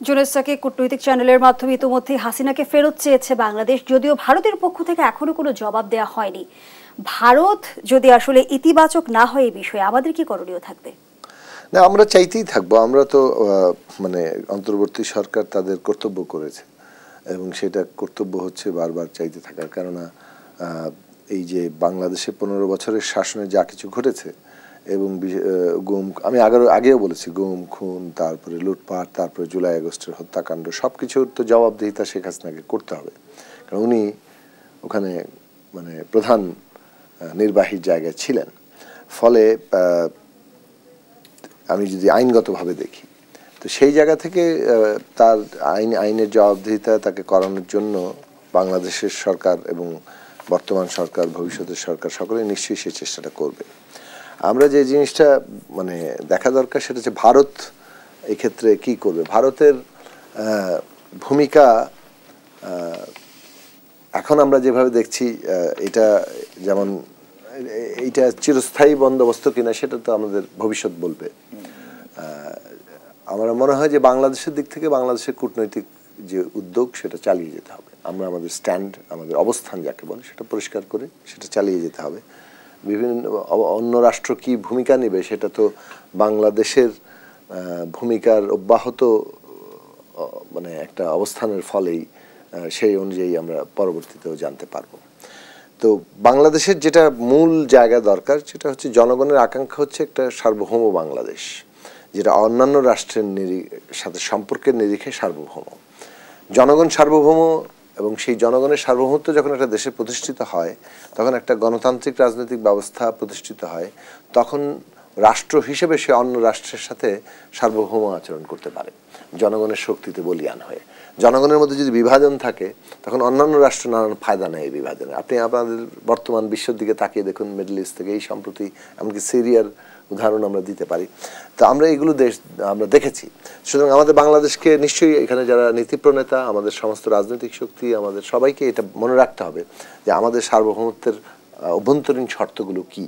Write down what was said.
জোনেসাকে কূটনৈতিক চ্যানেলের মাধ্যমে ইতিমধ্যে হাসিনাকে ফেরত চেয়েছে বাংলাদেশ, যদিও ভারতের পক্ষ থেকে এখনো কোনো জবাব দেওয়া হয়নি। ভারত যদি আসলে ইতিবাচক না হয় এই বিষয়ে আমাদের কি করণীয় থাকবে? না, আমরা চাইতেই থাকবো। আমরা তো মানে অন্তর্বর্তী সরকার তাদের কর্তব্য করেছে এবং সেটা কর্তব্য হচ্ছে বারবার চাইতে থাকার। কেননা এই যে বাংলাদেশে 15 বছরের শাসনে যা কিছু ঘটেছে এবং গুম, আমি আগেও বলেছি, গুম খুন, তারপরে লুটপাট, তারপরে জুলাই আগস্টের হত্যাকাণ্ড, সব কিছুর তো জবাবদিহিতা শেখ হাসিনাকে করতে হবে। কারণ উনি ওখানে মানে প্রধান নির্বাহী জায়গায় ছিলেন। ফলে আমি যদি আইনগতভাবে দেখি, তো সেই জায়গা থেকে তার আইনের জবাবদিহিতা তাকে করানোর জন্য বাংলাদেশের সরকার এবং বর্তমান সরকার, ভবিষ্যতের সরকার সকলেই নিশ্চয়ই সেই চেষ্টাটা করবে। আমরা যে জিনিসটা মানে দেখা দরকার সেটা হচ্ছে ভারত এক্ষেত্রে কি করবে। ভারতের ভূমিকা এখন আমরা যেভাবে দেখছি, এটা যেমন এইটা চিরস্থায়ী বন্দোবস্ত কিনা সেটা তো আমাদের ভবিষ্যৎ বলবে। আমার মনে হয় যে বাংলাদেশের দিক থেকে বাংলাদেশের কূটনৈতিক যে উদ্যোগ সেটা চালিয়ে যেতে হবে। আমরা আমাদের স্ট্যান্ড, আমাদের অবস্থান যাকে বলে সেটা পরিষ্কার করে সেটা চালিয়ে যেতে হবে। বিভিন্ন অন্য রাষ্ট্র কি ভূমিকা নেবে সেটা তো বাংলাদেশের ভূমিকার অব্যাহত মানে একটা অবস্থানের ফলেই সেই অনুযায়ী আমরা পরবর্তীতেও জানতে পারবো। তো বাংলাদেশের যেটা মূল জায়গা দরকার সেটা হচ্ছে জনগণের আকাঙ্ক্ষা হচ্ছে একটা সার্বভৌম বাংলাদেশ, যেটা অন্যান্য রাষ্ট্রের সাথে সম্পর্কের নিরিখে সার্বভৌম। জনগণ সার্বভৌম এবং সেই জনগণের সার্বভৌমত্ব যখন একটা দেশে প্রতিষ্ঠিত হয়, তখন একটা গণতান্ত্রিক রাজনৈতিক ব্যবস্থা প্রতিষ্ঠিত হয়, তখন রাষ্ট্র হিসেবে সে অন্য রাষ্ট্রের সাথে সার্বভৌম আচরণ করতে পারে জনগণের শক্তিতে বলীয়ান হয়ে। জনগণের মধ্যে যদি বিভাজন থাকে, তখন অন্যান্য রাষ্ট্র নানান ফায়দা নেয় এই বিভাজনে। আপনি আপনাদের বর্তমান বিশ্বের দিকে তাকিয়ে দেখুন, মিডল ইস্ট থেকে এই সম্প্রতি এমনকি সিরিয়ার উদাহরণ আমরা দিতে পারি। তো আমরা এগুলো দেশ আমরা দেখেছি। সুতরাং আমাদের বাংলাদেশকে নিশ্চয়ই এখানে যারা নীতিপ্রণেতা, আমাদের সমস্ত রাজনৈতিক শক্তি, আমাদের সবাইকে এটা মনে রাখতে হবে যে আমাদের সার্বভৌমত্বের অভ্যন্তরীণ শর্তগুলো কী।